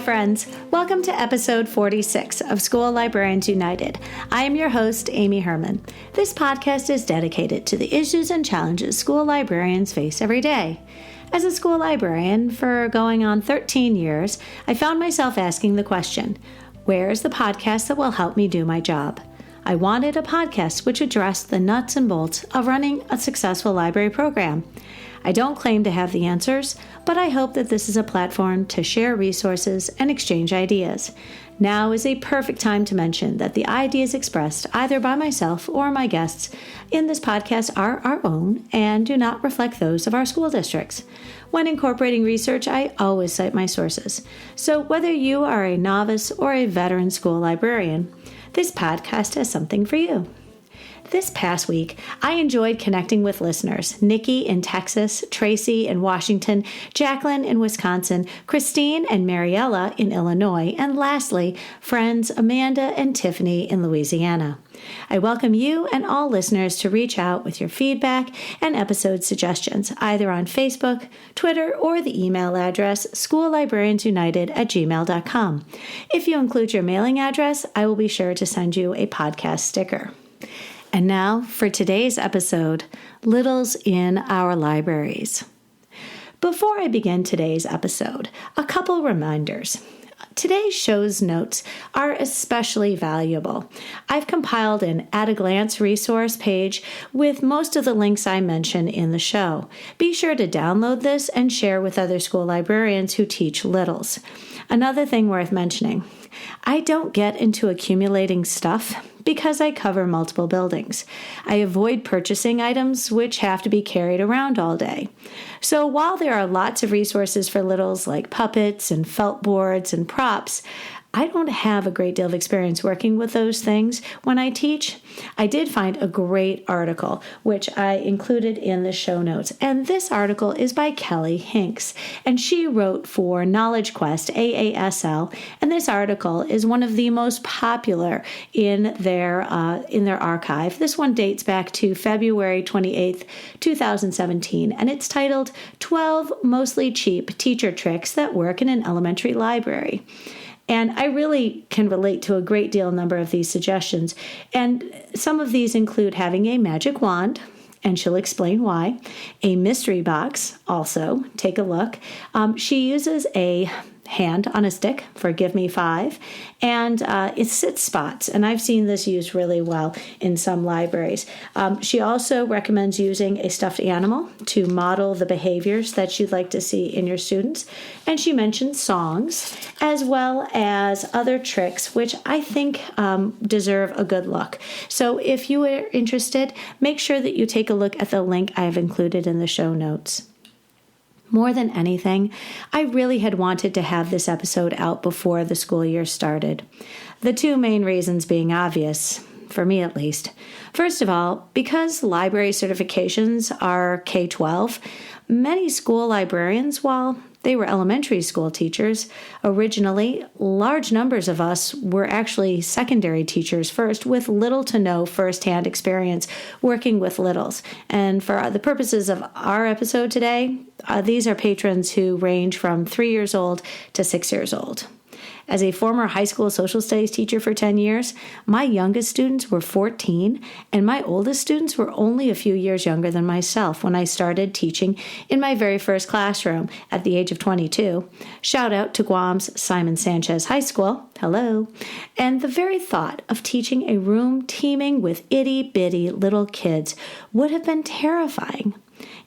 friends. Welcome to episode 46 of School Librarians United. I am your host, Amy Herman. This podcast is dedicated to the issues and challenges school librarians face every day. As a school librarian for going on 13 years, I found myself asking the question, where is the podcast that will help me do my job? I wanted a podcast which addressed the nuts and bolts of running a successful library program. I don't claim to have the answers, but I hope that this is a platform to share resources and exchange ideas. Now is a perfect time to mention that the ideas expressed either by myself or my guests in this podcast are our own and do not reflect those of our school districts. When incorporating research, I always cite my sources. So whether you are a novice or a veteran school librarian, this podcast has something for you. This past week, I enjoyed connecting with listeners, Nikki in Texas, Tracy in Washington, Jacqueline in Wisconsin, Christine and Mariella in Illinois, and lastly, friends Amanda and Tiffany in Louisiana. I welcome you and all listeners to reach out with your feedback and episode suggestions, either on Facebook, Twitter, or the email address schoollibrariansunited@gmail.com. If you include your mailing address, I will be sure to send you a podcast sticker. And now for today's episode, Littles in Our Libraries. Before I begin today's episode, a couple reminders. Today's show's notes are especially valuable. I've compiled an at-a-glance resource page with most of the links I mention in the show. Be sure to download this and share with other school librarians who teach littles. Another thing worth mentioning, I don't get into accumulating stuff because I cover multiple buildings. I avoid purchasing items which have to be carried around all day. So while there are lots of resources for littles like puppets and felt boards and props, I don't have a great deal of experience working with those things when I teach. I did find a great article, which I included in the show notes. And this article is by Kelly Hincks, and she wrote for Knowledge Quest, AASL. And this article is one of the most popular in their archive. This one dates back to February 28th, 2017, and it's titled 12 Mostly Cheap Teacher Tricks That Work in an Elementary Library. And I really can relate to a great deal number of these suggestions. And some of these include having a magic wand, and she'll explain why. A mystery box, also, take a look. She uses a hand on a stick for Give Me 5, and it sits spots, and I've seen this used really well in some libraries. She also recommends using a stuffed animal to model the behaviors that you'd like to see in your students, and she mentions songs as well as other tricks, which I think deserve a good look. So if you are interested, make sure that you take a look at the link I have included in the show notes. More than anything, I really had wanted to have this episode out before the school year started. The two main reasons being obvious, for me at least. First of all, because library certifications are K-12, many school librarians, while they were elementary school teachers, originally, large numbers of us were actually secondary teachers first, with little to no firsthand experience working with littles. And for the purposes of our episode today, these are patrons who range from 3 years old to 6 years old. As a former high school social studies teacher for 10 years, my youngest students were 14, and my oldest students were only a few years younger than myself when I started teaching in my very first classroom at the age of 22. Shout out to Guam's Simon Sanchez High School. Hello. And the very thought of teaching a room teeming with itty-bitty little kids would have been terrifying.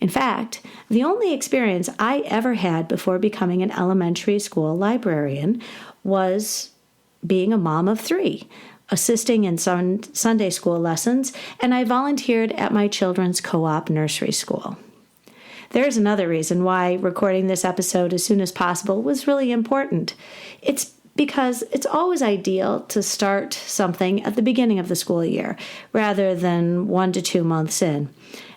In fact, the only experience I ever had before becoming an elementary school librarian was being a mom of 3, assisting in Sunday school lessons, and I volunteered at my children's co-op nursery school. There's another reason why recording this episode as soon as possible was really important. It's because it's always ideal to start something at the beginning of the school year rather than 1 to 2 months in.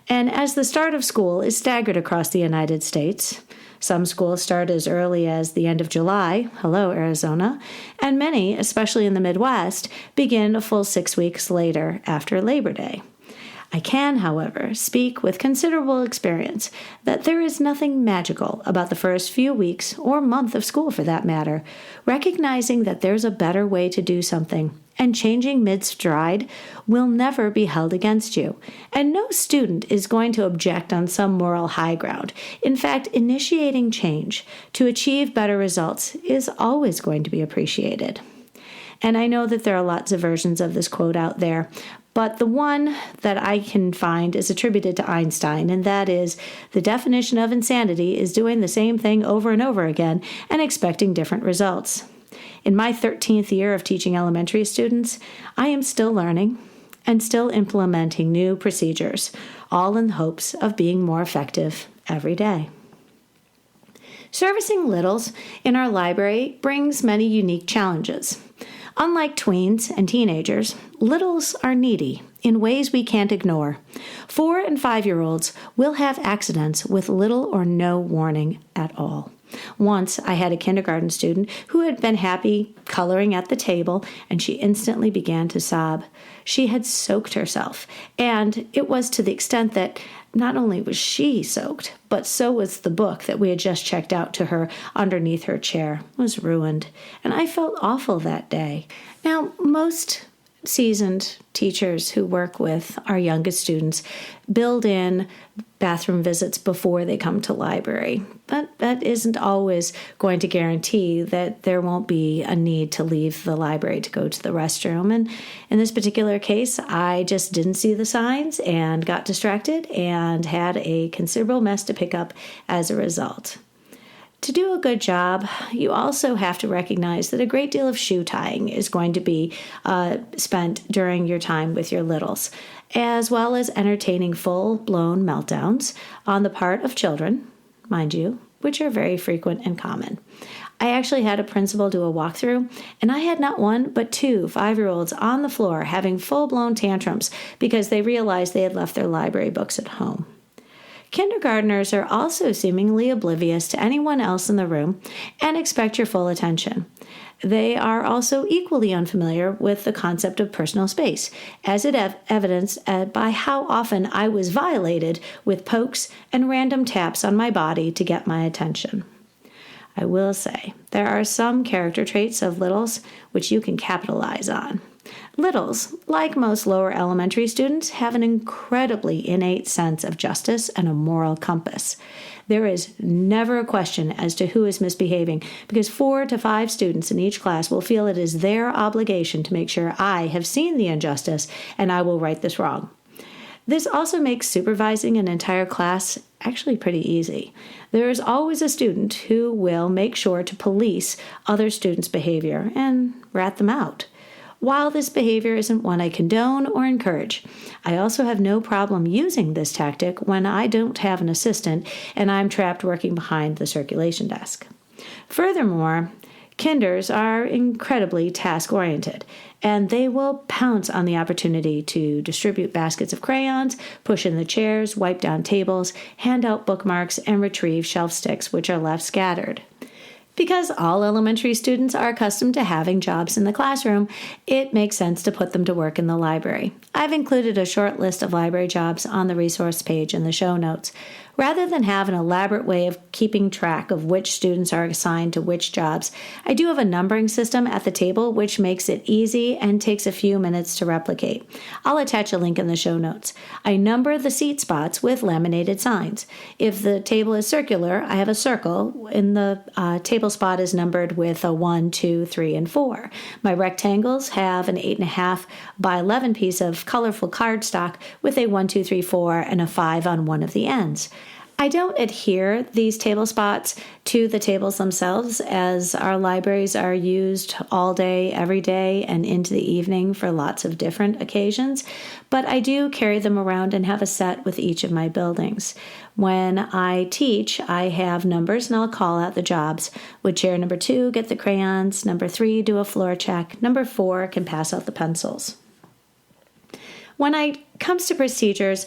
And as the start of school is staggered across the United States, some schools start as early as the end of July, hello Arizona, and many, especially in the Midwest, begin a full 6 weeks later after Labor Day. I can, however, speak with considerable experience that there is nothing magical about the first few weeks or month of school for that matter, recognizing that there's a better way to do something, and changing mid-stride will never be held against you, and no student is going to object on some moral high ground. In fact, initiating change to achieve better results is always going to be appreciated. And I know that there are lots of versions of this quote out there, but the one that I can find is attributed to Einstein, and that is, the definition of insanity is doing the same thing over and over again and expecting different results. In my 13th year of teaching elementary students, I am still learning and still implementing new procedures, all in hopes of being more effective every day. Servicing littles in our library brings many unique challenges. Unlike tweens and teenagers, littles are needy in ways we can't ignore. 4- and 5-year-olds will have accidents with little or no warning at all. Once, I had a kindergarten student who had been happy coloring at the table, and she instantly began to sob. She had soaked herself, and it was to the extent that not only was she soaked, but so was the book that we had just checked out to her underneath her chair. It was ruined, and I felt awful that day. Now, most seasoned teachers who work with our youngest students build in bathroom visits before they come to library, but that isn't always going to guarantee that there won't be a need to leave the library to go to the restroom. And in this particular case, I just didn't see the signs and got distracted and had a considerable mess to pick up as a result. To do a good job, you also have to recognize that a great deal of shoe tying is going to be spent during your time with your littles, as well as entertaining full-blown meltdowns on the part of children, mind you, which are very frequent and common. I actually had a principal do a walkthrough, and I had not one but 2 5-year-olds on the floor having full-blown tantrums because they realized they had left their library books at home. Kindergartners are also seemingly oblivious to anyone else in the room and expect your full attention. They are also equally unfamiliar with the concept of personal space, as it evidenced by how often I was violated with pokes and random taps on my body to get my attention. I will say, there are some character traits of littles which you can capitalize on. Littles, like most lower elementary students, have an incredibly innate sense of justice and a moral compass. There is never a question as to who is misbehaving, because 4 to 5 students in each class will feel it is their obligation to make sure I have seen the injustice and I will right this wrong. This also makes supervising an entire class actually pretty easy. There is always a student who will make sure to police other students' behavior and rat them out. While this behavior isn't one I condone or encourage, I also have no problem using this tactic when I don't have an assistant and I'm trapped working behind the circulation desk. Furthermore, kinders are incredibly task-oriented, and they will pounce on the opportunity to distribute baskets of crayons, push in the chairs, wipe down tables, hand out bookmarks, and retrieve shelf sticks which are left scattered. Because all elementary students are accustomed to having jobs in the classroom, it makes sense to put them to work in the library. I've included a short list of library jobs on the resource page in the show notes. Rather than have an elaborate way of keeping track of which students are assigned to which jobs, I do have a numbering system at the table which makes it easy and takes a few minutes to replicate. I'll attach a link in the show notes. I number the seat spots with laminated signs. If the table is circular, I have a circle, and the table spot is numbered with a 1, 2, 3, and 4. My rectangles have an 8.5 by 11 piece of colorful cardstock with a 1, 2, 3, 4, and a 5 on one of the ends. I don't adhere these table spots to the tables themselves, as our libraries are used all day, every day, and into the evening for lots of different occasions, but I do carry them around and have a set with each of my buildings. When I teach, I have numbers, and I'll call out the jobs. Would chair number 2 get the crayons? Number 3 do a floor check. Number 4 can pass out the pencils. When it comes to procedures,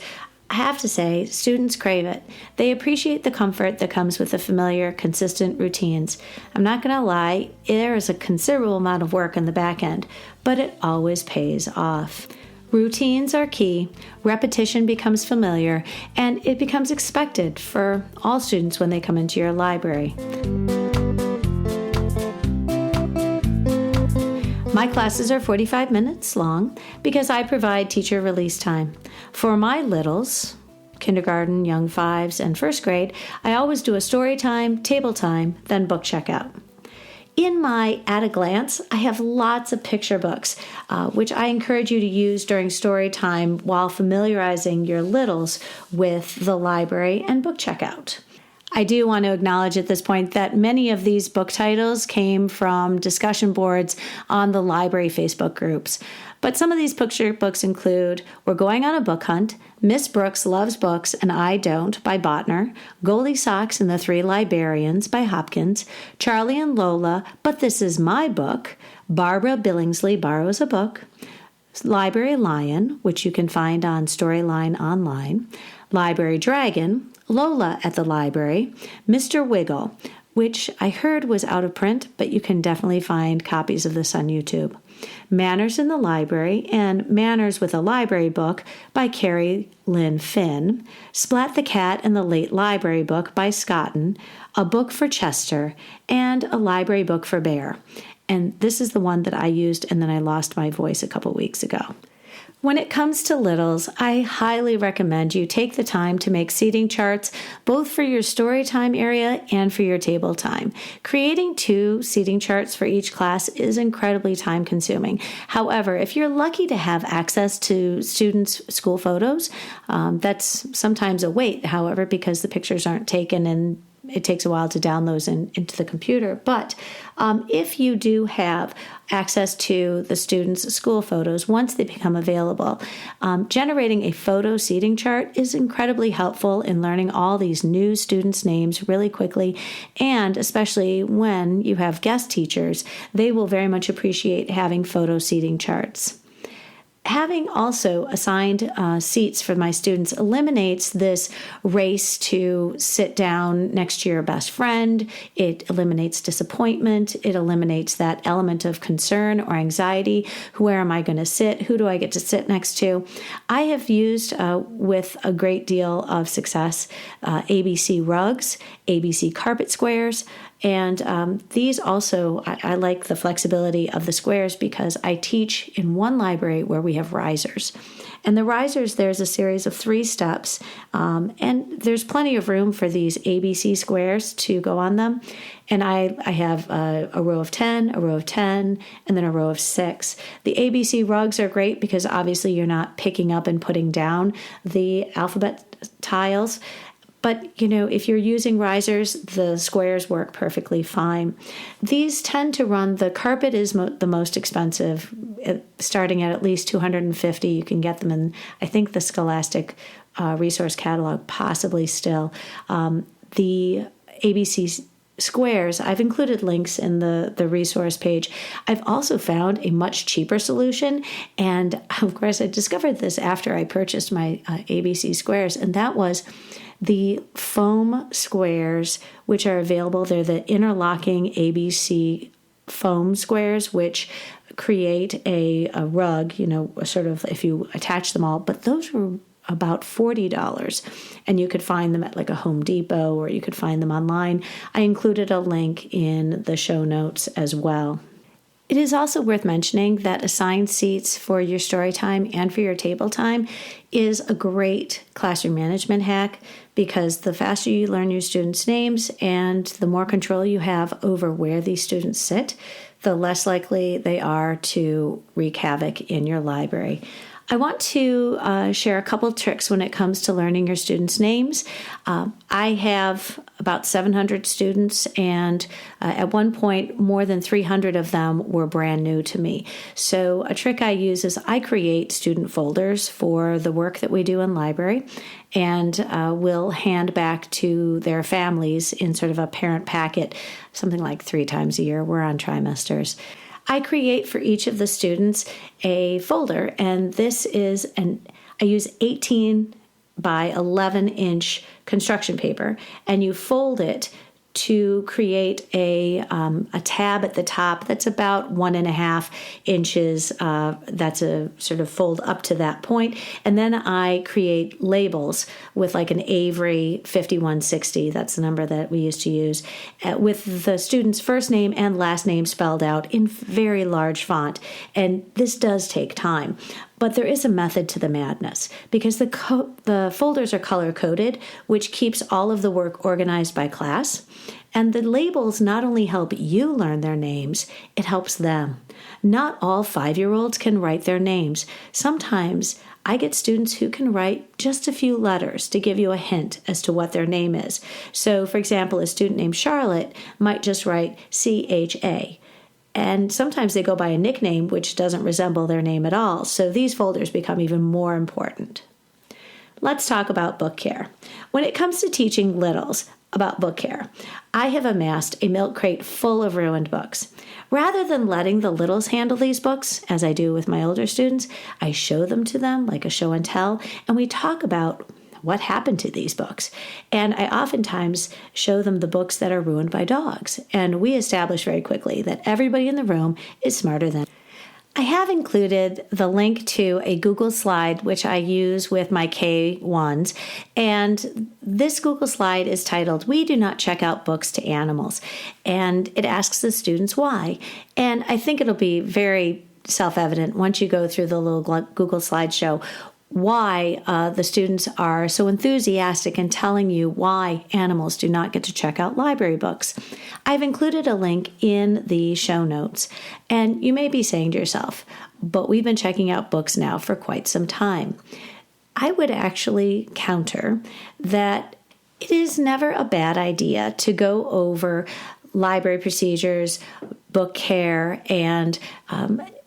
I have to say, students crave it. They appreciate the comfort that comes with the familiar, consistent routines. I'm not going to lie, there is a considerable amount of work on the back end, but it always pays off. Routines are key, repetition becomes familiar, and it becomes expected for all students when they come into your library. My classes are 45 minutes long because I provide teacher release time. For my littles, kindergarten, young fives, and first grade, I always do a story time, table time, then book checkout. In my At a Glance, I have lots of picture books, which I encourage you to use during story time while familiarizing your littles with the library and book checkout. I do want to acknowledge at this point that many of these book titles came from discussion boards on the library Facebook groups. But some of these picture books include We're Going on a Book Hunt, Miss Brooks Loves Books and I Don't by Botner, Goldie Socks and the Three Librarians by Hopkins, Charlie and Lola, But This Is My Book, Barbara Billingsley Borrows a Book, Library Lion, which you can find on Storyline Online, Library Dragon, Lola at the Library, Mr. Wiggle, which I heard was out of print, but you can definitely find copies of this on YouTube, Manners in the Library, and Manners with a Library Book by Carrie Lynn Finn, Splat the Cat and the Late Library Book by Scotton, A Book for Chester, and A Library Book for Bear. And this is the one that I used, and then I lost my voice a couple weeks ago. When it comes to littles, I highly recommend you take the time to make seating charts, both for your story time area and for your table time. Creating 2 seating charts for each class is incredibly time consuming. However, if you're lucky to have access to students' school photos, that's sometimes a wait, however, because the pictures aren't taken and it takes a while to download those into the computer. But if you do have access to the students' school photos, once they become available, generating a photo seating chart is incredibly helpful in learning all these new students' names really quickly. And especially when you have guest teachers, they will very much appreciate having photo seating charts. Having also assigned seats for my students eliminates this race to sit down next to your best friend. It eliminates disappointment. It eliminates that element of concern or anxiety. Where am I going to sit? Who do I get to sit next to? I have used with a great deal of success ABC rugs, ABC carpet squares, and these also, I like the flexibility of the squares because I teach in one library where we have risers. And the risers, there's a series of 3 steps, and there's plenty of room for these ABC squares to go on them. And I have a row of 10, a row of 10, and then a row of 6. The ABC rugs are great because obviously you're not picking up and putting down the alphabet tiles. But, if you're using risers, the squares work perfectly fine. These tend to run, the carpet is the most expensive, starting at least $250. You can get them in, I think, the Scholastic resource catalog, possibly still. The ABC squares, I've included links in the resource page. I've also found a much cheaper solution. And, of course, I discovered this after I purchased my ABC squares, and that was the foam squares, which are available. They're the interlocking ABC foam squares, which create a rug, sort of if you attach them all. But those were about $40, and you could find them at like a Home Depot, or you could find them online. I included a link in the show notes as well. It is also worth mentioning that assigned seats for your story time and for your table time is a great classroom management hack, because the faster you learn your students' names and the more control you have over where these students sit, the less likely they are to wreak havoc in your library. I want to share a couple tricks when it comes to learning your students' names. I have about 700 students, and at one point, more than 300 of them were brand new to me. So a trick I use is I create student folders for the work that we do in library, and will hand back to their families in sort of a parent packet, something like 3 times a year. We're on trimesters. I create for each of the students a folder, and this is I use 18 by 11 inch construction paper, and you fold it to create a tab at the top that's about 1.5 inches. That's a sort of fold up to that point. And then I create labels with like an Avery 5160. That's the number that we used to use, with the student's first name and last name spelled out in very large font. And this does take time. But there is a method to the madness, because the folders are color-coded, which keeps all of the work organized by class. And the labels not only help you learn their names, it helps them. Not all 5-year-olds can write their names. Sometimes I get students who can write just a few letters to give you a hint as to what their name is. So, for example, a student named Charlotte might just write CHA. And sometimes they go by a nickname which doesn't resemble their name at all, so these folders become even more important. Let's talk about book care. When it comes to teaching littles about book care, I have amassed a milk crate full of ruined books. Rather than letting the littles handle these books, as I do with my older students, I show them to them like a show and tell, and we talk about what happened to these books. And I oftentimes show them the books that are ruined by dogs. And we establish very quickly that everybody in the room is smarter than. I have included the link to a Google slide, which I use with my K1s. And this Google slide is titled, "We Do Not Check Out Books to Animals." And it asks the students why. And I think it'll be very self-evident once you go through the little Google slideshow why the students are so enthusiastic in telling you why animals do not get to check out library books. I've included a link in the show notes, and you may be saying to yourself, but we've been checking out books now for quite some time. I would actually counter that it is never a bad idea to go over library procedures, book care, and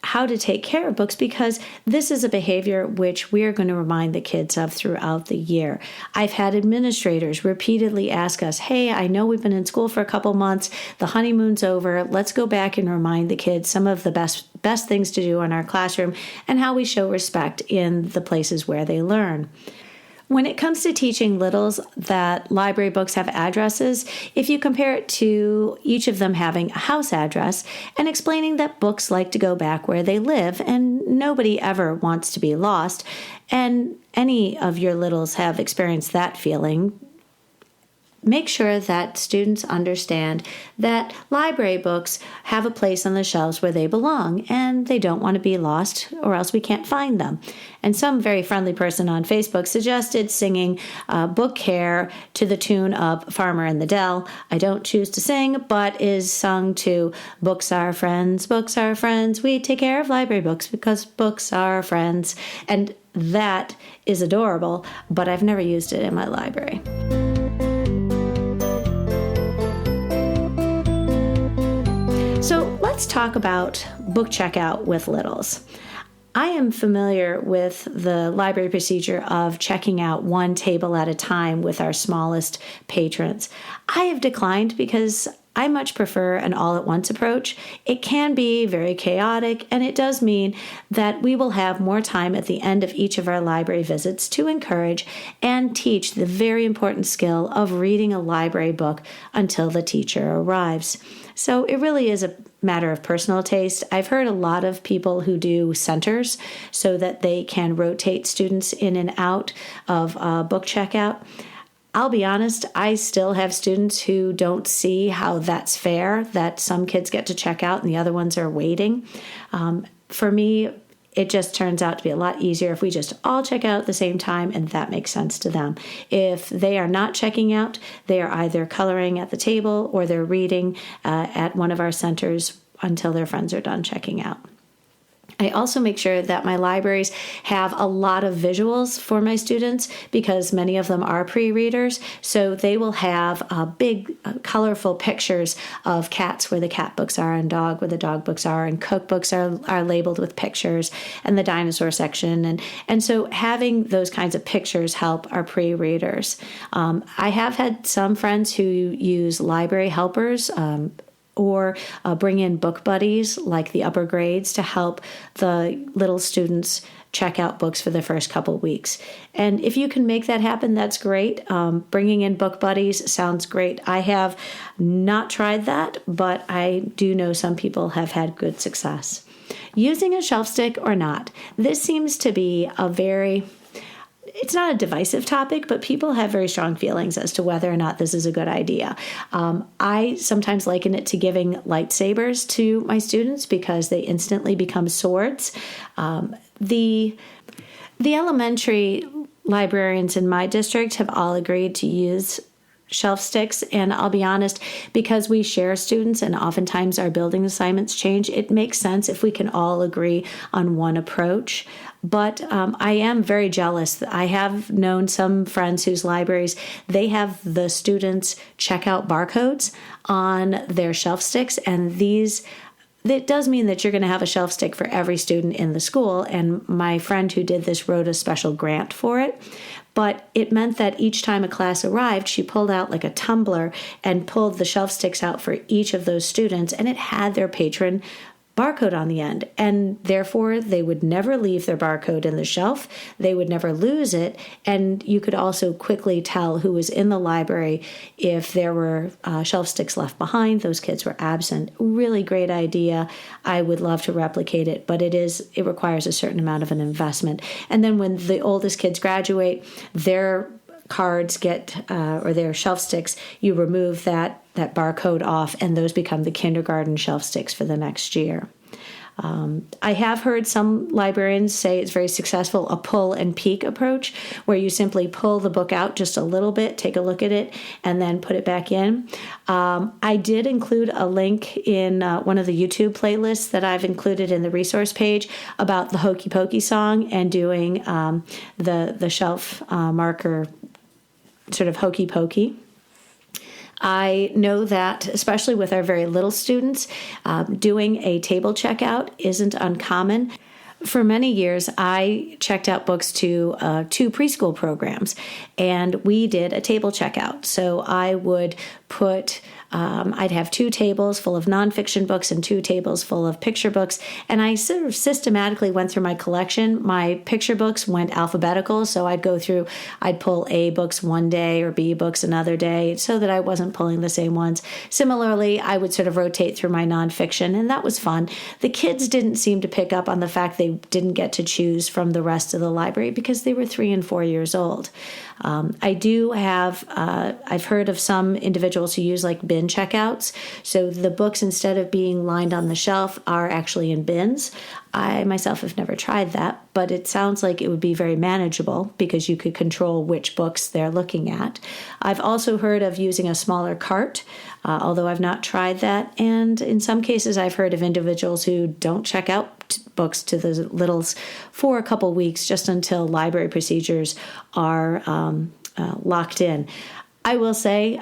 how to take care of books, because this is a behavior which we are going to remind the kids of throughout the year. I've had administrators repeatedly ask us, hey, I know we've been in school for a couple months, the honeymoon's over, let's go back and remind the kids some of the best things to do in our classroom and how we show respect in the places where they learn. When it comes to teaching littles that library books have addresses, if you compare it to each of them having a house address and explaining that books like to go back where they live and nobody ever wants to be lost, and any of your littles have experienced that feeling, make sure that students understand that library books have a place on the shelves where they belong and they don't want to be lost or else we can't find them. And some very friendly person on Facebook suggested singing book care to the tune of Farmer in the Dell. I don't choose to sing, but is sung to books are friends, we take care of library books because books are friends. And that is adorable, but I've never used it in my library. So let's talk about book checkout with littles. I am familiar with the library procedure of checking out one table at a time with our smallest patrons. I have declined because I much prefer an all-at-once approach. It can be very chaotic, and it does mean that we will have more time at the end of each of our library visits to encourage and teach the very important skill of reading a library book until the teacher arrives. So it really is a matter of personal taste. I've heard a lot of people who do centers so that they can rotate students in and out of book checkout. I'll be honest, I still have students who don't see how that's fair, that some kids get to check out and the other ones are waiting. For me, it just turns out to be a lot easier if we just all check out at the same time and that makes sense to them. If they are not checking out, they are either coloring at the table or they're reading at one of our centers until their friends are done checking out. I also make sure that my libraries have a lot of visuals for my students because many of them are pre-readers. So they will have big, colorful pictures of cats where the cat books are and dog where the dog books are, and cookbooks are labeled with pictures, and the dinosaur section. And so having those kinds of pictures help our pre-readers. I have had some friends who use library helpers, or bring in book buddies like the upper grades to help the little students check out books for the first couple weeks. And if you can make that happen, that's great. Bringing in book buddies sounds great. I have not tried that, but I do know some people have had good success. Using a shelf stick or not, this seems to be it's not a divisive topic, but people have very strong feelings as to whether or not this is a good idea. I sometimes liken it to giving lightsabers to my students because they instantly become swords. The elementary librarians in my district have all agreed to use shelf sticks, and I'll be honest, because we share students and oftentimes our building assignments change, it makes sense if we can all agree on one approach. But I am very jealous. I have known some friends whose libraries, they have the students check out barcodes on their shelf sticks, and it does mean that you're going to have a shelf stick for every student in the school, and my friend who did this wrote a special grant for it. But it meant that each time a class arrived, she pulled out like a tumbler and pulled the shelf sticks out for each of those students, and it had their patron barcode on the end, and therefore they would never leave their barcode in the shelf. They would never lose it, and you could also quickly tell who was in the library if there were shelf sticks left behind. Those kids were absent. Really great idea. I would love to replicate it, but it requires a certain amount of an investment. And then when the oldest kids graduate, their cards or their shelf sticks, you remove that barcode off, and those become the kindergarten shelf sticks for the next year. I have heard some librarians say it's very successful, a pull and peek approach, where you simply pull the book out just a little bit, take a look at it, and then put it back in. I did include a link in one of the YouTube playlists that I've included in the resource page about the Hokey Pokey song and doing the shelf marker sort of hokey pokey. I know that, especially with our very little students, doing a table checkout isn't uncommon. For many years, I checked out books to 2 preschool programs, and we did a table checkout. So I would I'd have 2 tables full of nonfiction books and 2 tables full of picture books, and I sort of systematically went through my collection. My picture books went alphabetical, so I'd pull A books one day or B books another day so that I wasn't pulling the same ones. Similarly, I would sort of rotate through my nonfiction, and that was fun. The kids didn't seem to pick up on the fact they didn't get to choose from the rest of the library because they were 3 and 4 years old. I've heard of some individuals who use like bin checkouts. So the books, instead of being lined on the shelf, are actually in bins. I myself have never tried that, but it sounds like it would be very manageable because you could control which books they're looking at. I've also heard of using a smaller cart, although I've not tried that. And in some cases, I've heard of individuals who don't check out books to the littles for a couple weeks just until library procedures are locked in. I will say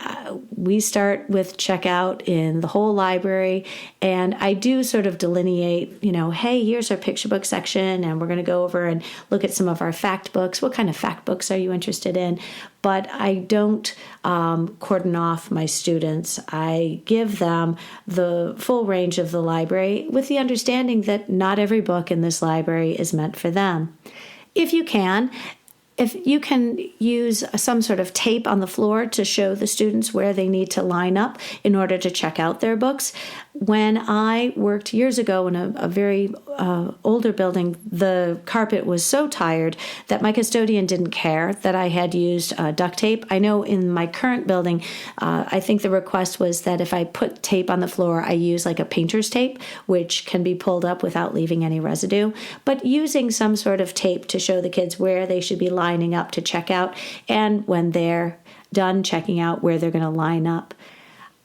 we start with checkout in the whole library, and I do sort of delineate, hey, here's our picture book section, and we're going to go over and look at some of our fact books. What kind of fact books are you interested in? But I don't cordon off my students. I give them the full range of the library with the understanding that not every book in this library is meant for them. If you can use some sort of tape on the floor to show the students where they need to line up in order to check out their books. When I worked years ago in a very older building, the carpet was so tired that my custodian didn't care that I had used duct tape. I know in my current building, I think the request was that if I put tape on the floor, I use like a painter's tape, which can be pulled up without leaving any residue. But using some sort of tape to show the kids where they should be lining up to check out, and when they're done checking out, where they're going to line up.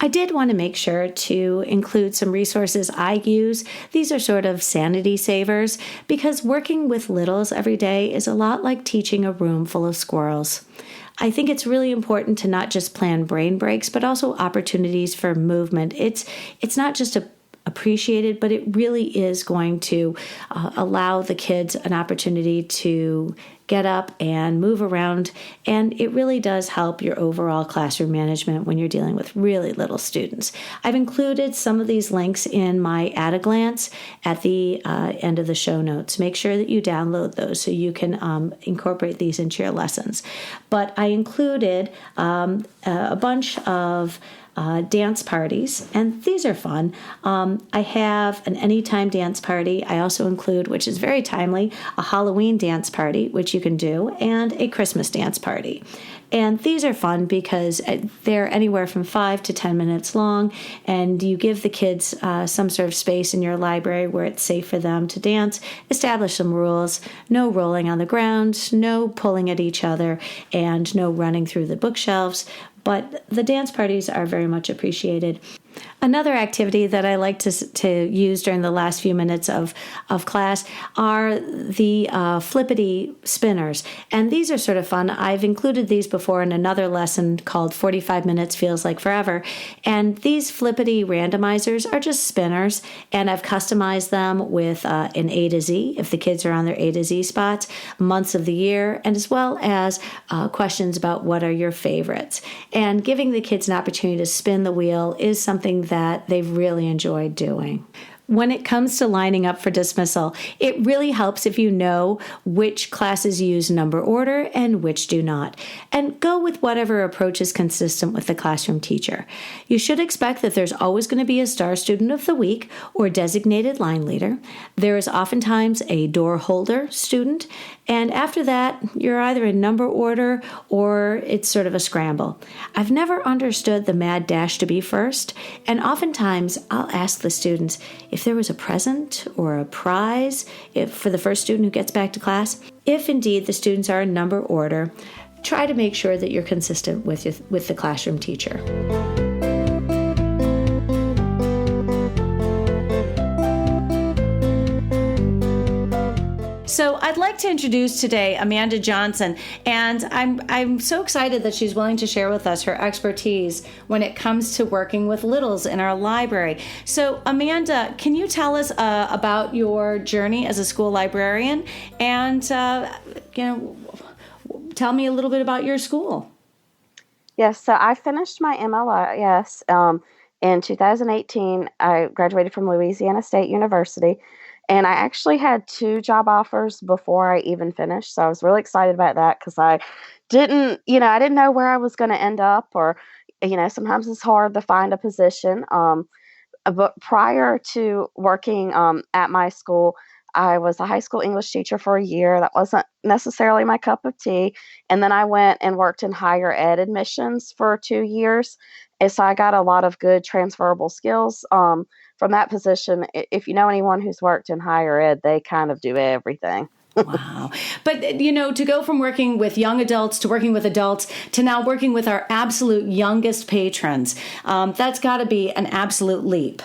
I did want to make sure to include some resources I use. These are sort of sanity savers because working with littles every day is a lot like teaching a room full of squirrels. I think it's really important to not just plan brain breaks, but also opportunities for movement. It's not just a appreciated, but it really is going to allow the kids an opportunity to get up and move around, and it really does help your overall classroom management when you're dealing with really little students. I've included some of these links in my at a glance at the end of the show notes. Make sure that you download those so you can incorporate these into your lessons. But I included a bunch of dance parties, and these are fun. I have an anytime dance party. I also include, which is very timely, a Halloween dance party, which you can do, and a Christmas dance party. And these are fun because they're anywhere from 5 to 10 minutes long, and you give the kids some sort of space in your library where it's safe for them to dance, establish some rules, no rolling on the ground, no pulling at each other, and no running through the bookshelves. But the dance parties are very much appreciated. Another activity that I like to use during the last few minutes of class are the flippity spinners. And these are sort of fun. I've included these before in another lesson called 45 Minutes Feels Like Forever. And these flippity randomizers are just spinners. And I've customized them with an A to Z, if the kids are on their A to Z spots, months of the year, and as well as questions about what are your favorites. And giving the kids an opportunity to spin the wheel is something that they've really enjoyed doing. When it comes to lining up for dismissal, it really helps if you know which classes use number order and which do not. And go with whatever approach is consistent with the classroom teacher. You should expect that there's always going to be a star student of the week or designated line leader. There is oftentimes a door holder student. And after that, you're either in number order or it's sort of a scramble. I've never understood the mad dash to be first. And oftentimes I'll ask the students if there was a present or a prize for the first student who gets back to class. If indeed the students are in number order, try to make sure that you're consistent with the classroom teacher. So I'd like to introduce today Amanda Johnson, and I'm so excited that she's willing to share with us her expertise when it comes to working with littles in our library. So Amanda, can you tell us about your journey as a school librarian, and tell me a little bit about your school? Yes, so I finished my MLIS in 2018. I graduated from Louisiana State University. And I actually had 2 job offers before I even finished. So I was really excited about that because I didn't know where I was going to end up, or, sometimes it's hard to find a position. But prior to working at my school, I was a high school English teacher for a year. That wasn't necessarily my cup of tea. And then I went and worked in higher ed admissions for 2 years. And so I got a lot of good transferable skills from that position. If you know anyone who's worked in higher ed, they kind of do everything. Wow. But, to go from working with young adults to working with adults to now working with our absolute youngest patrons, that's got to be an absolute leap.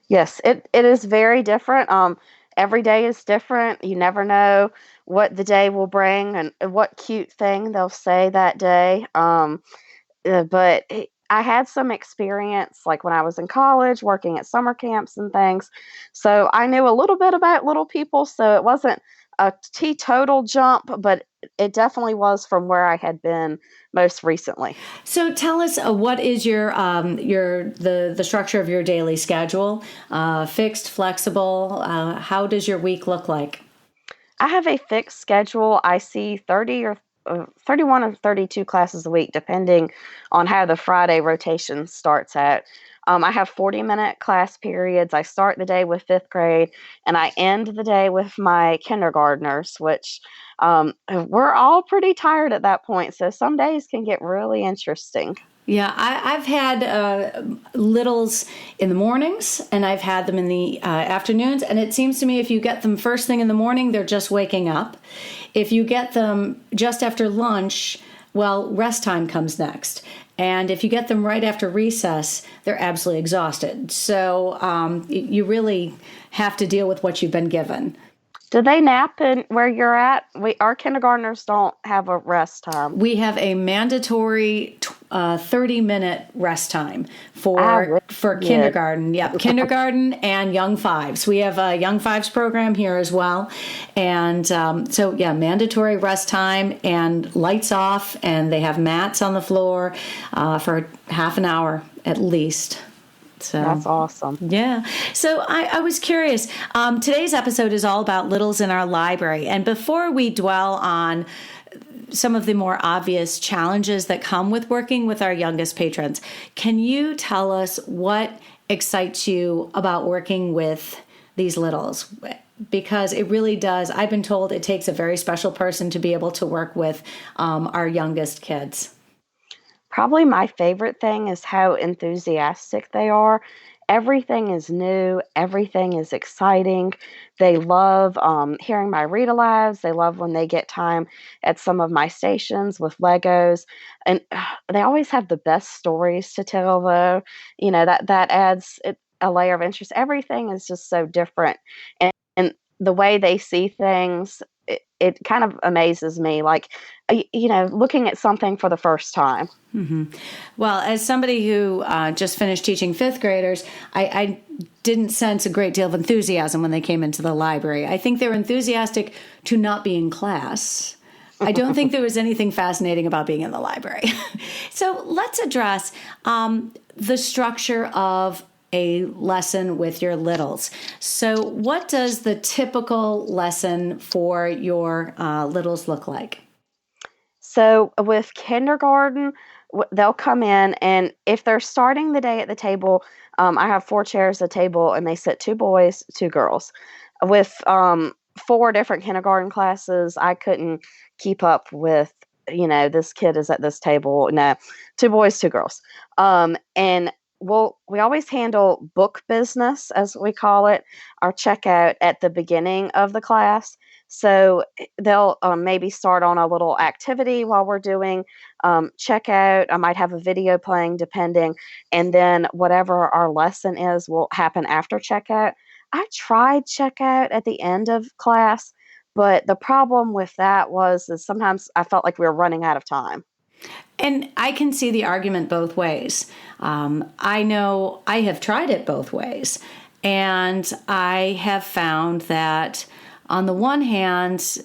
Yes, it is very different. Every day is different. You never know what the day will bring and what cute thing they'll say that day. But I had some experience, like when I was in college, working at summer camps and things. So I knew a little bit about little people. So it wasn't a teetotal jump, but it definitely was from where I had been most recently. So tell us, what is the structure of your daily schedule? Fixed, flexible? How does your week look like? I have a fixed schedule. I see 31 or 32 classes a week, depending on how the Friday rotation starts at. I have 40-minute class periods. I start the day with 5th grade, and I end the day with my kindergartners, which we're all pretty tired at that point. So some days can get really interesting. Yeah, I've had littles in the mornings, and I've had them in the afternoons. And it seems to me if you get them first thing in the morning, they're just waking up. If you get them just after lunch, well, rest time comes next. And if you get them right after recess, they're absolutely exhausted. So you really have to deal with what you've been given. Do they nap in where you're at? Our kindergartners don't have a rest time. We have a mandatory 30-minute rest time I for wish for we did. kindergarten. Yep, kindergarten and young fives. We have a young fives program here as well, and so yeah, mandatory rest time and lights off, and they have mats on the floor for half an hour at least. So That's awesome. yeah. So I was curious. Today's episode is all about littles in our library. And before we dwell on some of the more obvious challenges that come with working with our youngest patrons, can you tell us what excites you about working with these littles? Because it really does. I've been told it takes a very special person to be able to work with our youngest kids. Probably my favorite thing is how enthusiastic they are. Everything is new, everything is exciting. They love hearing my read alouds. They love when they get time at some of my stations with Legos. And they always have the best stories to tell, though. That adds a layer of interest. Everything is just so different. And the way they see things, it kind of amazes me. Like, looking at something for the first time. Well, as somebody who just finished teaching fifth graders, I didn't sense a great deal of enthusiasm when they came into the library. I think they were enthusiastic to not be in class. I don't think there was anything fascinating about being in the library. So let's address the structure of a lesson with your littles. So what does the typical lesson for your littles look like? So with kindergarten, they'll come in, and if they're starting the day at the table, I have four chairs at the table, and they sit two boys, two girls. With four different kindergarten classes, I couldn't keep up with, this kid is at this table. No, two boys, two girls. And we always handle book business, as we call it, our checkout at the beginning of the class. So they'll maybe start on a little activity while we're doing checkout. I might have a video playing, depending, and then whatever our lesson is will happen after checkout. I tried checkout at the end of class, but the problem with that was that sometimes I felt like we were running out of time. And I can see the argument both ways. I know I have tried it both ways, and I have found that on the one hand,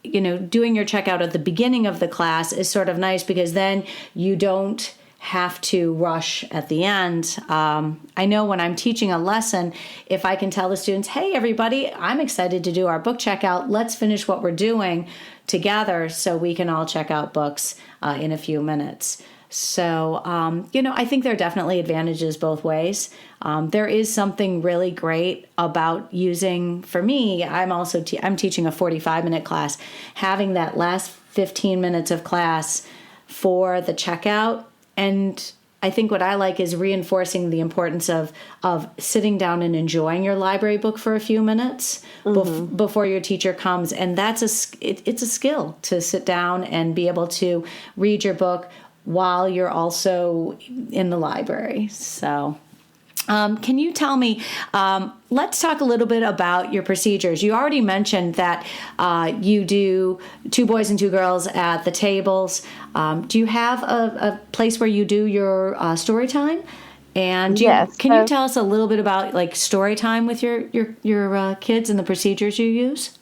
doing your checkout at the beginning of the class is sort of nice because then you don't have to rush at the end. I know when I'm teaching a lesson, if I can tell the students, hey, everybody, I'm excited to do our book checkout. Let's finish what we're doing together so we can all check out books in a few minutes. So, I think there are definitely advantages both ways. There is something really great about using, for me, I'm teaching a 45-minute class, having that last 15 minutes of class for the checkout. And I think what I like is reinforcing the importance of sitting down and enjoying your library book for a few minutes before your teacher comes. And it's a skill to sit down and be able to read your book while you're also in the library. So can you tell me, let's talk a little bit about your procedures. You already mentioned that you do two boys and two girls at the tables. Do you have a place where you do your story time? And can you tell us a little bit about like story time with your kids and the procedures you use?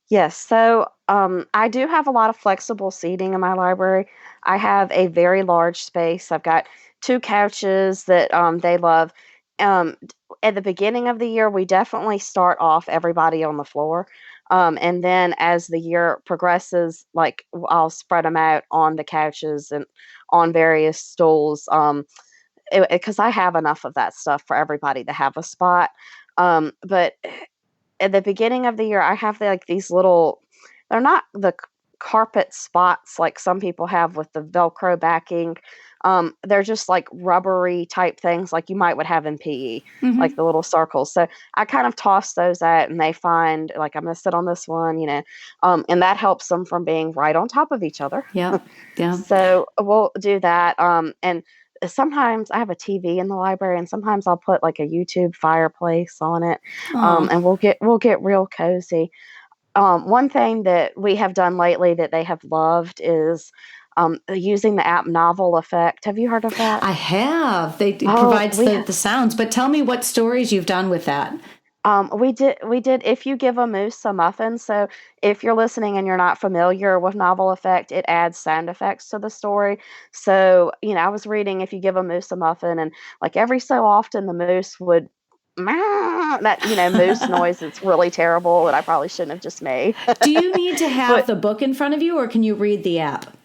Yes. So I do have a lot of flexible seating in my library. I have a very large space. I've got two couches that they love. Um, at the beginning of the year, we definitely start off everybody on the floor. And then as the year progresses, like I'll spread them out on the couches and on various stools because I have enough of that stuff for everybody to have a spot. But at the beginning of the year, I have these little, they're not the carpet spots like some people have with the Velcro backing. They're just like rubbery type things like you might would have in PE, like the little circles. So I kind of toss those out and they find like, I'm going to sit on this one, and that helps them from being right on top of each other. Yeah. Yeah. So we'll do that. And sometimes I have a TV in the library, and sometimes I'll put like a YouTube fireplace on it, and we'll get real cozy. One thing that we have done lately that they have loved is using the app Novel Effect. Have you heard of that? I have. It Oh, provides the sounds, but tell me what stories you've done with that. we did if you give a moose a muffin. So if you're listening and you're not familiar with Novel Effect, it adds sound effects to the story. So, I was reading if you give a moose a muffin and like every so often the moose would "Meow," that, moose noise that's really terrible that I probably shouldn't have just made. Do you need to have But the book in front of you, or can you read the app?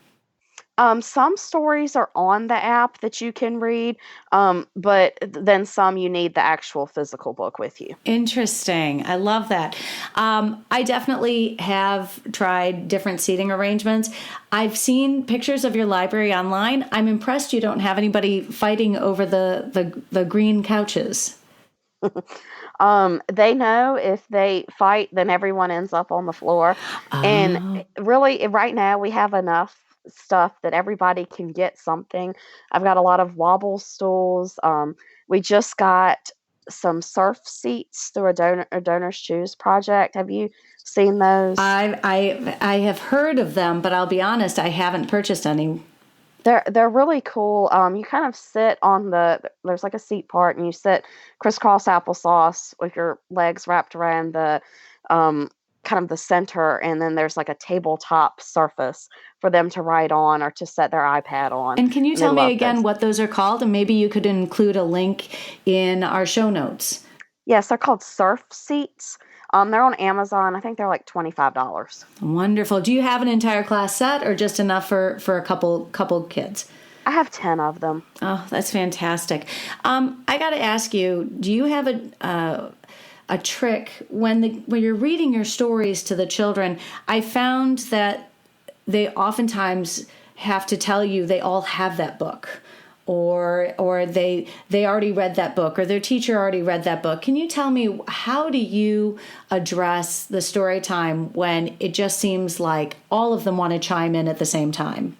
some stories are on the app that you can read, but then some you need the actual physical book with you. Interesting. I love that. I definitely have tried different seating arrangements. I've seen pictures of your library online. I'm impressed you don't have anybody fighting over the green couches. They know if they fight, then everyone ends up on the floor. And Oh. really, right now, we have enough stuff that everybody can get something. I've got a lot of wobble stools. We just got some surf seats through a Donor's Choose project. Have you seen those? I have heard of them, but I'll be honest, I haven't purchased any. They're really cool. You kind of sit on there's like a seat part, and you sit crisscross applesauce with your legs wrapped around the um, kind of the center, and then there's like a tabletop surface for them to write on or to set their iPad on, And can you and they tell me love again those. what those are called? And maybe you could include a link in our show notes. Yes, they're called surf seats. They're on Amazon. I think they're like $25. Wonderful. Do you have an entire class set, or just enough for a couple kids? I have 10 of them. Oh, that's fantastic. I got to ask you, do you have a trick when you're reading your stories to the children? I found that they oftentimes have to tell you they all have that book, or they already read that book, or their teacher already read that book. Can you tell me, how do you address the story time when it just seems like all of them want to chime in at the same time?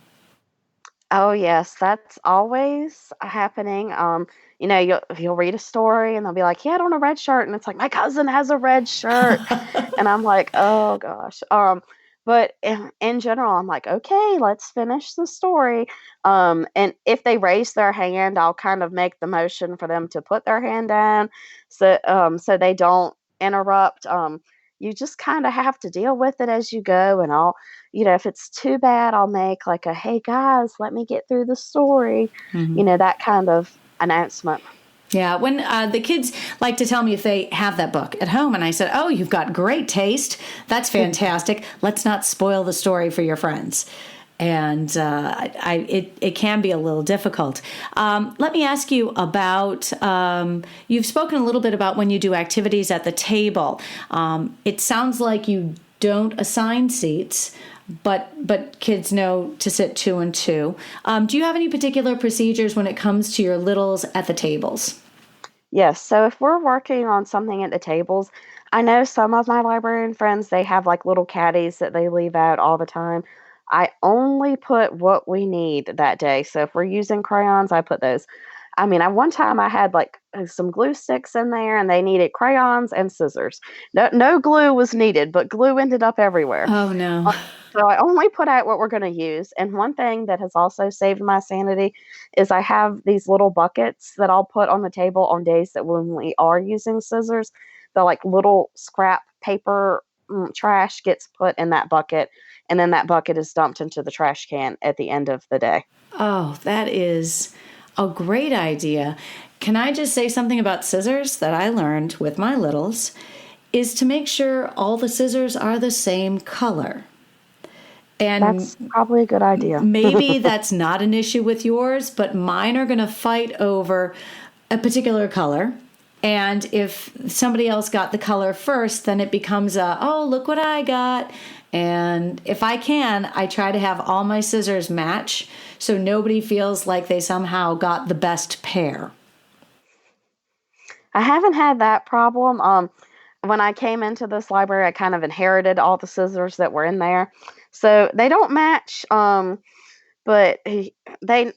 Oh yes, that's always happening. You'll read a story and they'll be like, "He had on a red shirt," and it's like, "My cousin has a red shirt," and I'm like, "Oh gosh." But in general, I'm like, "Okay, let's finish the story." And if they raise their hand, I'll kind of make the motion for them to put their hand down, so they don't interrupt. You just kind of have to deal with it as you go, and if it's too bad, I'll make like a, "Hey guys, let me get through the story," that kind of announcement. Yeah, when the kids like to tell me if they have that book at home, and I said, "Oh, you've got great taste. That's fantastic. Let's not spoil the story for your friends." And it can be a little difficult. Let me ask you about. You've spoken a little bit about when you do activities at the table. It sounds like you don't assign seats, but kids know to sit two and two. Do you have any particular procedures when it comes to your littles at the tables? Yes, so if we're working on something at the tables, I know some of my librarian friends, they have like little caddies that they leave out all the time. I only put what we need that day. So if we're using crayons, I put those. I mean, at one time I had like some glue sticks in there and they needed crayons and scissors. No glue was needed, but glue ended up everywhere. Oh no. Uh, So I only put out what we're going to use. And one thing that has also saved my sanity is I have these little buckets that I'll put on the table on days that when we are using scissors, the like little scrap paper trash gets put in that bucket, and then that bucket is dumped into the trash can at the end of the day. Oh, that is a great idea. Can I just say something about scissors that I learned with my littles? Is to make sure all the scissors are the same color. And That's probably a good idea. maybe that's not an issue with yours, but mine are going to fight over a particular color. And if somebody else got the color first, then it becomes oh, look what I got. And if I can, I try to have all my scissors match so nobody feels like they somehow got the best pair. I haven't had that problem. When I came into this library, I kind of inherited all the scissors that were in there. So they don't match, but they they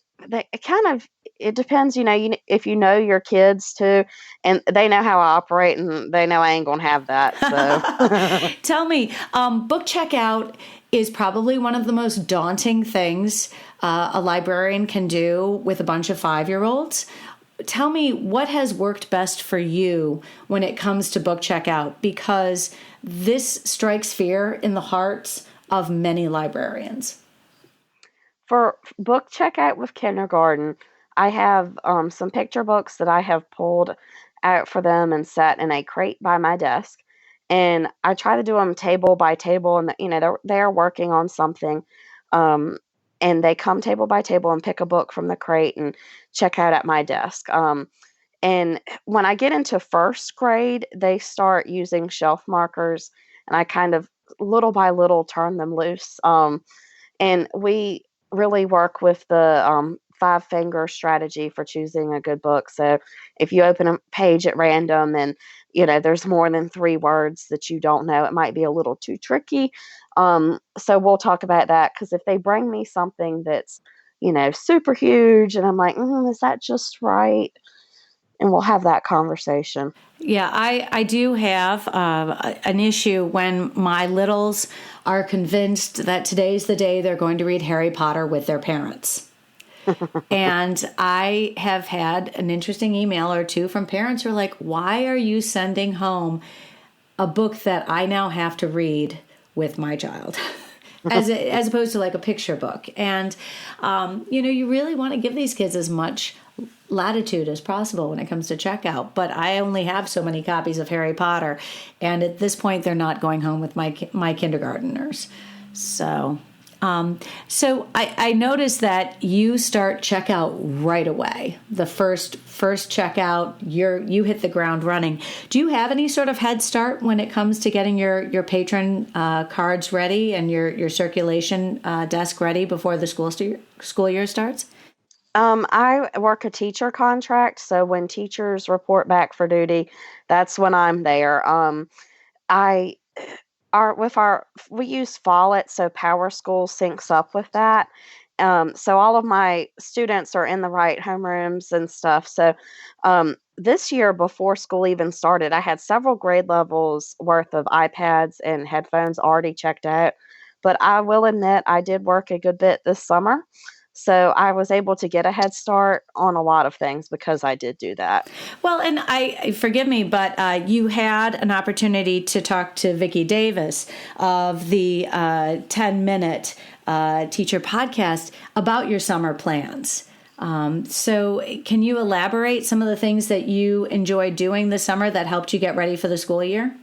kind of it depends, if you know your kids too, and they know how I operate, and they know I ain't gonna have that. So, Tell me, book checkout is probably one of the most daunting things a librarian can do with a bunch of 5-year-olds. Tell me what has worked best for you when it comes to book checkout, because this strikes fear in the hearts of many librarians. for book checkout with kindergarten, I have some picture books that I have pulled out for them and set in a crate by my desk. And I try to do them table by table, and they're working on something, um, and they come table by table and pick a book from the crate and check out at my desk. And when I get into first grade, they start using shelf markers, and I kind of little by little turn them loose. And we really work with the 5 finger strategy for choosing a good book. So if you open a page at random and there's more than 3 words that you don't know, it might be a little too tricky. So we'll talk about that, because if they bring me something that's super huge, and I'm like, is that just right? And we'll have that conversation. Yeah, I do have an issue when my littles are convinced that today's the day they're going to read Harry Potter with their parents. And I have had an interesting email or two from parents who are like, why are you sending home a book that I now have to read with my child? As opposed to like a picture book. And, you really want to give these kids as much latitude as possible when it comes to checkout. But I only have so many copies of Harry Potter. And at this point, they're not going home with my kindergartners. So I noticed that you start checkout right away. The first checkout, you hit the ground running. Do you have any sort of head start when it comes to getting your patron cards ready and your circulation desk ready before the school year starts? I work a teacher contract, so when teachers report back for duty, that's when I'm there. I our with our we use Follett, so Power School syncs up with that. So all of my students are in the right homerooms and stuff. So this year, before school even started, I had several grade levels worth of iPads and headphones already checked out. But I will admit, I did work a good bit this summer. So I was able to get a head start on a lot of things because I did do that. Well, and forgive me, but you had an opportunity to talk to Vicki Davis of the 10-minute teacher podcast about your summer plans. So can you elaborate some of the things that you enjoyed doing this summer that helped you get ready for the school year?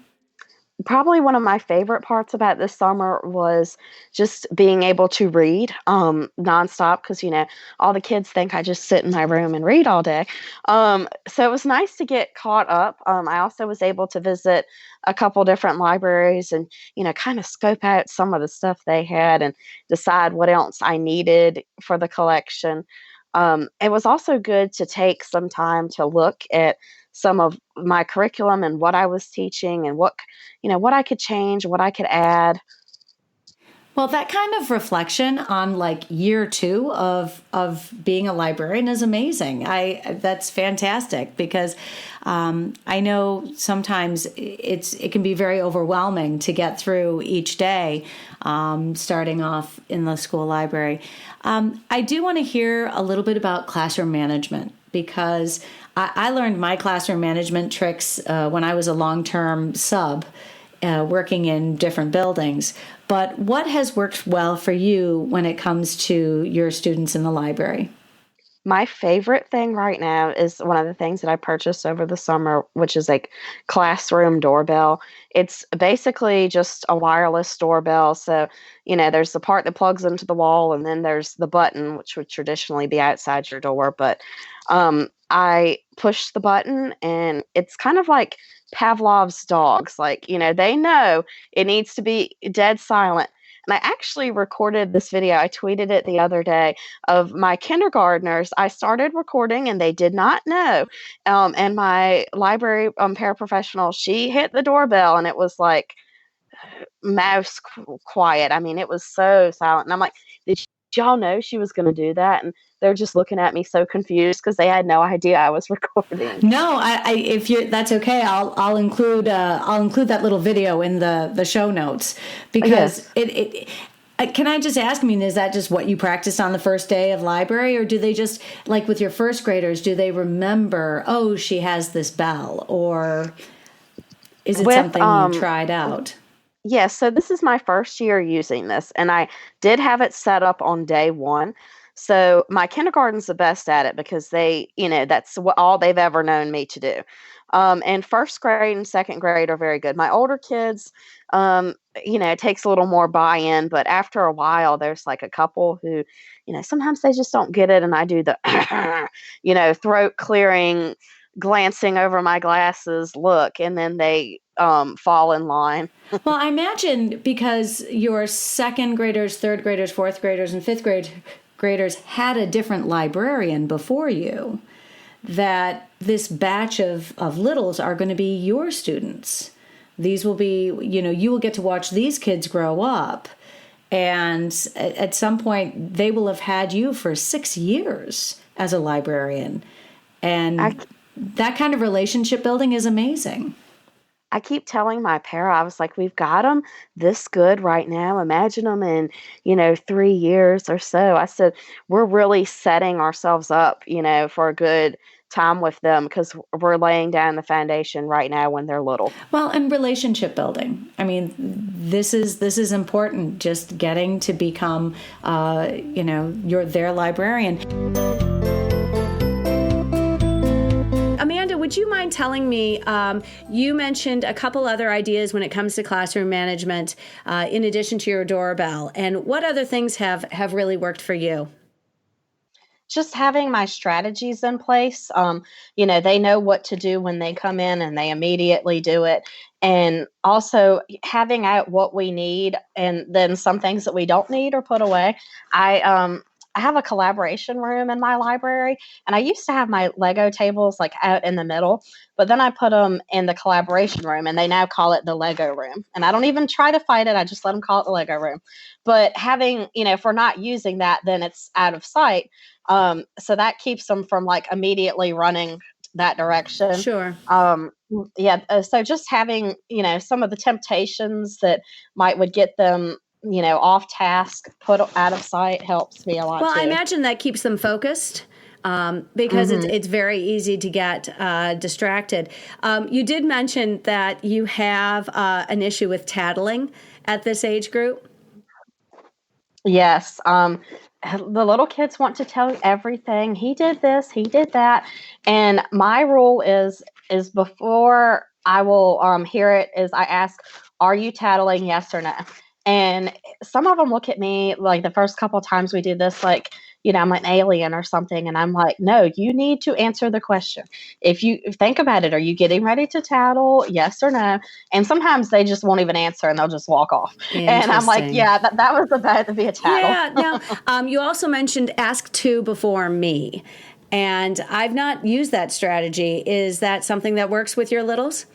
Probably one of my favorite parts about this summer was just being able to read nonstop, because all the kids think I just sit in my room and read all day. So it was nice to get caught up. I also was able to visit a couple different libraries and kind of scope out some of the stuff they had and decide what else I needed for the collection. It was also good to take some time to look at some of my curriculum and what I was teaching, and what I could change, what I could add. Well, that kind of reflection on like year 2 of being a librarian is amazing. That's fantastic, because I know sometimes it can be very overwhelming to get through each day, starting off in the school library. I do want to hear a little bit about classroom management, because I learned my classroom management tricks when I was a long-term sub, working in different buildings. But what has worked well for you when it comes to your students in the library? My favorite thing right now is one of the things that I purchased over the summer, which is a classroom doorbell. It's basically just a wireless doorbell. So, there's the part that plugs into the wall, and then there's the button, which would traditionally be outside your door. But I push the button, and it's kind of like Pavlov's dogs. Like, they know it needs to be dead silent. And I actually recorded this video. I tweeted it the other day of my kindergartners. I started recording and they did not know. And my library paraprofessional, she hit the doorbell, and it was like mouse quiet. I mean, it was so silent. And I'm like, did y'all know she was going to do that?" And they're just looking at me so confused because they had no idea I was recording. No, if you that's okay. I'll include that little video in the show notes because Yes. it can I just ask, I mean, is that just what you practiced on the first day of library, or do they just, like with your first graders, do they remember, oh, she has this bell, or is it With something you tried out? Yes, so this is my first year using this, and I did have it set up on day one. So my kindergarten's the best at it because that's what all they've ever known me to do. And first grade and second grade are very good. My older kids, it takes a little more buy-in, but after a while, there's like a couple who, sometimes they just don't get it, and I do the, throat clearing, glancing over my glasses look, and then they fall in line. Well, I imagine because your second graders, third graders, fourth graders, and graders had a different librarian before you, that this batch of littles are going to be your students. These will be, you will get to watch these kids grow up. And at some point, they will have had you for 6 years as a librarian. And that kind of relationship building is amazing. I keep telling my para, I was like, "We've got them this good right now. Imagine them in, 3 years or so." I said, "We're really setting ourselves up, for a good time with them because we're laying down the foundation right now when they're little." Well, and relationship building. I mean, this is important. Just getting to become, you're their librarian. Amanda, would you mind telling me, you mentioned a couple other ideas when it comes to classroom management, in addition to your doorbell, and what other things have really worked for you? Just having my strategies in place. They know what to do when they come in and they immediately do it. And also having out what we need and then some things that we don't need or put away. I have a collaboration room in my library, and I used to have my Lego tables like out in the middle, but then I put them in the collaboration room, and they now call it the Lego room. And I don't even try to fight it; I just let them call it the Lego room. But having, if we're not using that, then it's out of sight. So that keeps them from like immediately running that direction. Sure. Yeah. So just having, some of the temptations that would get them, off task, put out of sight helps me a lot Well, too. I imagine that keeps them focused. Because it's very easy to get distracted. You did mention that you have an issue with tattling at this age group. Yes. The little kids want to tell you everything. He did this, he did that. And my rule is before I will hear it is I ask, "Are you tattling? Yes or no?" And some of them look at me like the first couple of times we do this, like, I'm an alien or something. And I'm like, "No, you need to answer the question. If you think about it, are you getting ready to tattle? Yes or no?" And sometimes they just won't even answer and they'll just walk off. And I'm like, Interesting. "Yeah, that was about to be a tattle." Yeah. Now, you also mentioned ask two before me, and I've not used that strategy. Is that something that works with your littles?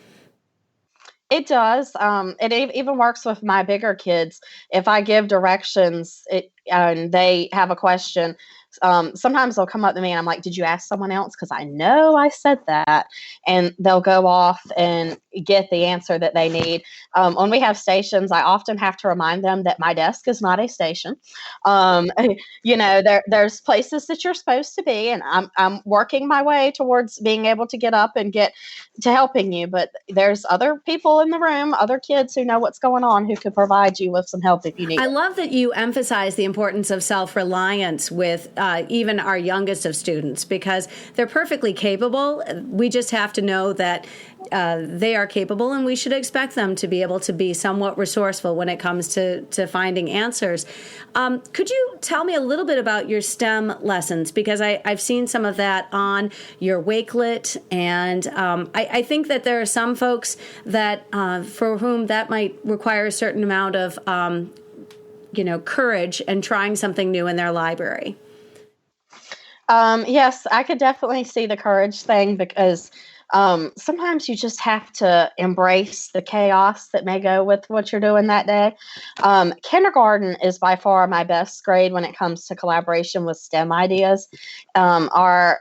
It does. Even works with my bigger kids. If I give directions, and they have a question, sometimes they'll come up to me and I'm like, "Did you ask someone else? Because I know I said that." And they'll go off and get the answer that they need. When we have stations, I often have to remind them that my desk is not a station. Um, there's places that you're supposed to be, and I'm working my way towards being able to get up and get to helping you. But there's other people in the room, other kids who know what's going on, who could provide you with some help if you need I it. love that you emphasize the importance of self-reliance with even our youngest of students, because they're perfectly capable. We just have to know that they are capable, and we should expect them to be able to be somewhat resourceful when it comes to finding answers. Could you tell me a little bit about your STEM lessons? Because I've seen some of that on your Wakelet, and I think that there are some folks that for whom that might require a certain amount of courage and trying something new in their library. Yes, I could definitely see the courage thing because sometimes you just have to embrace the chaos that may go with what you're doing that day. Kindergarten is by far my best grade when it comes to collaboration with STEM ideas. Our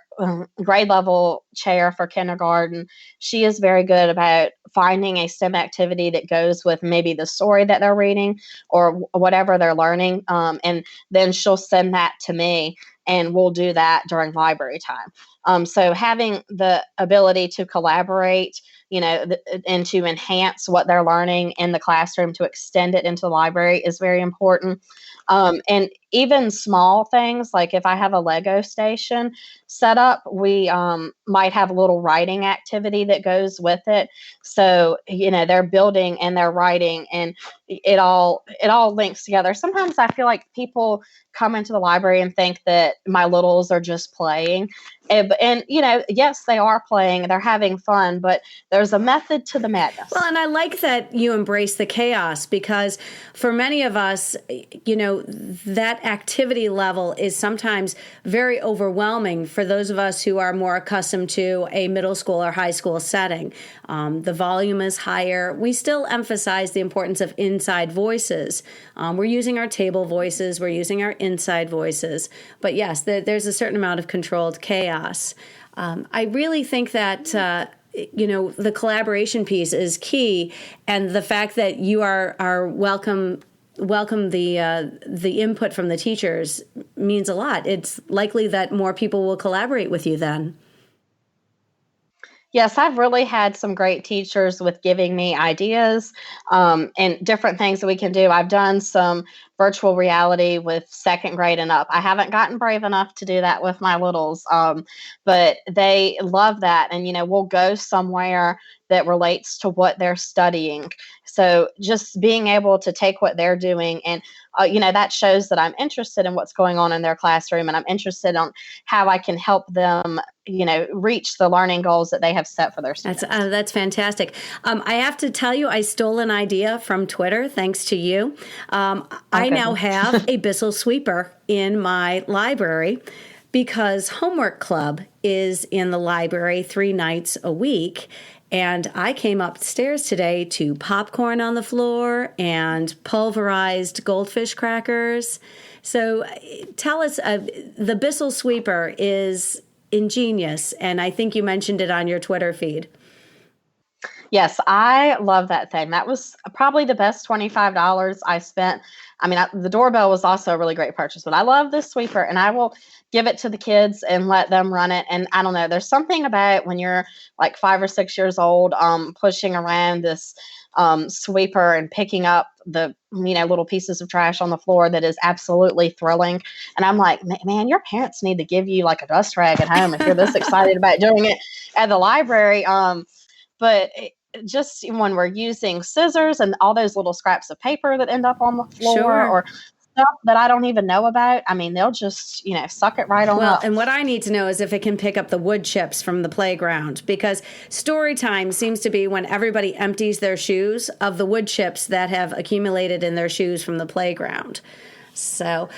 grade level chair for kindergarten, she is very good about finding a STEM activity that goes with maybe the story that they're reading or whatever they're learning. And then she'll send that to me and we'll do that during library time. So having the ability to collaborate, and to enhance what they're learning in the classroom to extend it into the library is very important. And even small things, like if I have a Lego station set up, we might have a little writing activity that goes with it. So, they're building and they're writing and it all links together. Sometimes I feel like people come into the library and think that my littles are just playing. And yes, they are playing, they're having fun, but there's a method to the madness. Well, and I like that you embrace the chaos because for many of us, that activity level is sometimes very overwhelming for those of us who are more accustomed to a middle school or high school setting. The volume is higher. We still emphasize the importance of inside voices. We're using our table voices. We're using our inside voices. But yes, there's a certain amount of controlled chaos. I really think that the collaboration piece is key, and the fact that you are welcome the input from the teachers means a lot. It's likely that more people will collaborate with you then. Yes, I've really had some great teachers with giving me ideas and different things that we can do. I've done some virtual reality with second grade and up. I haven't gotten brave enough to do that with my littles, but they love that. And, we'll go somewhere that relates to what they're studying. So just being able to take what they're doing and, that shows that I'm interested in what's going on in their classroom and I'm interested on how I can help them, reach the learning goals that they have set for their students. That's fantastic. I have to tell you, I stole an idea from Twitter, thanks to you. I now have a Bissell sweeper in my library because Homework Club is in the library 3 nights a week. And I came upstairs today to popcorn on the floor and pulverized goldfish crackers. So tell us, the Bissell sweeper is ingenious, and I think you mentioned it on your Twitter feed. Yes, I love that thing. That was probably the best $25 I spent. I mean, the doorbell was also a really great purchase, but I love this sweeper and I will give it to the kids and let them run it. And I don't know, there's something about when you're like 5 or 6 years old, pushing around this sweeper and picking up the, little pieces of trash on the floor that is absolutely thrilling. And I'm like, man, your parents need to give you like a dust rag at home if you're this excited about doing it at the library. But just when we're using scissors and all those little scraps of paper that end up on the floor Sure. or stuff that I don't even know about, I mean, they'll just, suck it right on up. And what I need to know is if it can pick up the wood chips from the playground, because story time seems to be when everybody empties their shoes of the wood chips that have accumulated in their shoes from the playground. So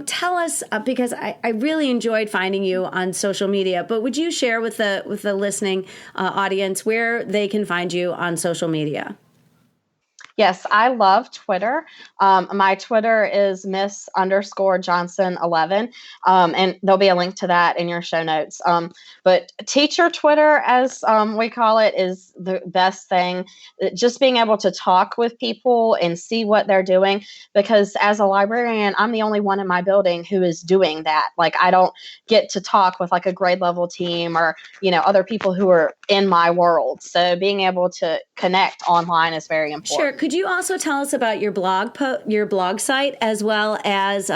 tell us, because I really enjoyed finding you on social media, but would you share with the listening audience where they can find you on social media? Yes, I love Twitter. My Twitter is Miss_Johnson11, and there'll be a link to that in your show notes. But teacher Twitter, as we call it, is the best thing. Just being able to talk with people and see what they're doing, because as a librarian, I'm the only one in my building who is doing that. Like, I don't get to talk with like a grade level team or, other people who are in my world. So being able to connect online is very important. Sure. Could you also tell us about your blog site, as well as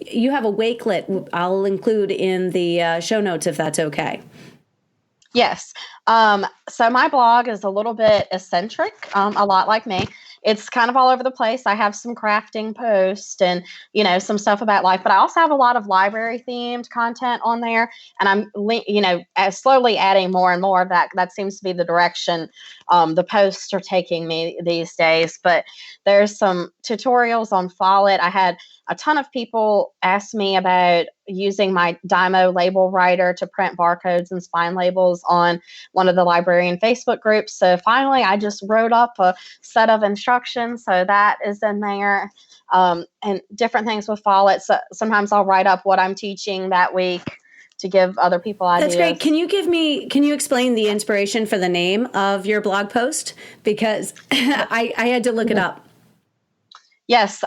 you have a Wakelet I'll include in the show notes if that's okay? Yes. So my blog is a little bit eccentric, a lot like me. It's kind of all over the place. I have some crafting posts and, some stuff about life, but I also have a lot of library themed content on there. And I'm, slowly adding more and more of that. That seems to be the direction the posts are taking me these days. But there's some tutorials on Follett. I had a ton of people asked me about using my Dymo label writer to print barcodes and spine labels on one of the librarian Facebook groups. So finally, I just wrote up a set of instructions. So that is in there, and different things will follow it. So sometimes I'll write up what I'm teaching that week to give other people ideas. That's great. Can you explain the inspiration for the name of your blog post? Because I had to look it up. Yes.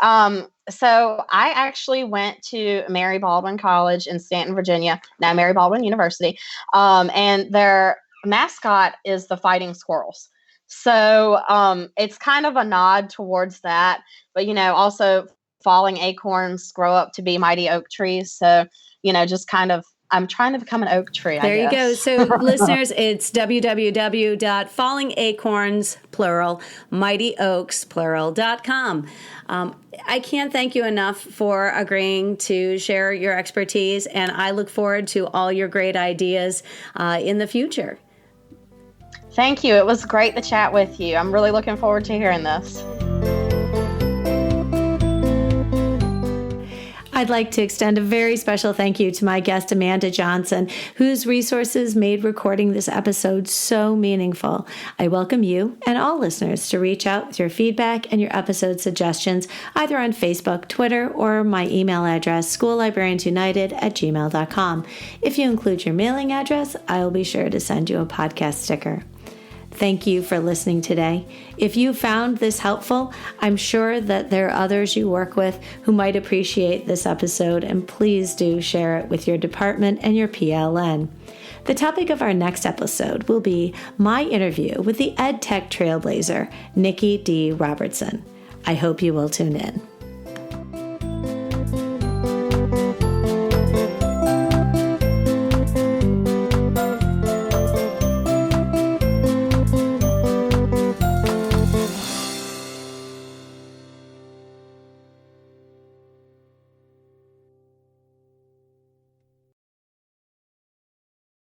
So I actually went to Mary Baldwin College in Stanton, Virginia, now Mary Baldwin University, and their mascot is the Fighting Squirrels. So it's kind of a nod towards that, but, also falling acorns grow up to be mighty oak trees. So, just kind of, I'm trying to become an oak tree, There I guess. you go. So listeners, it's www.fallingacorns, plural, mightyoaks.com. I can't thank you enough for agreeing to share your expertise, and I look forward to all your great ideas in the future. Thank you. It was great to chat with you. I'm really looking forward to hearing this. I'd like to extend a very special thank you to my guest, Amanda Johnson, whose resources made recording this episode so meaningful. I welcome you and all listeners to reach out with your feedback and your episode suggestions, either on Facebook, Twitter, or my email address, schoollibrariansunited@gmail.com. If you include your mailing address, I will be sure to send you a podcast sticker. Thank you for listening today. If you found this helpful, I'm sure that there are others you work with who might appreciate this episode, and please do share it with your department and your PLN. The topic of our next episode will be my interview with the EdTech trailblazer, Nikki D. Robertson. I hope you will tune in.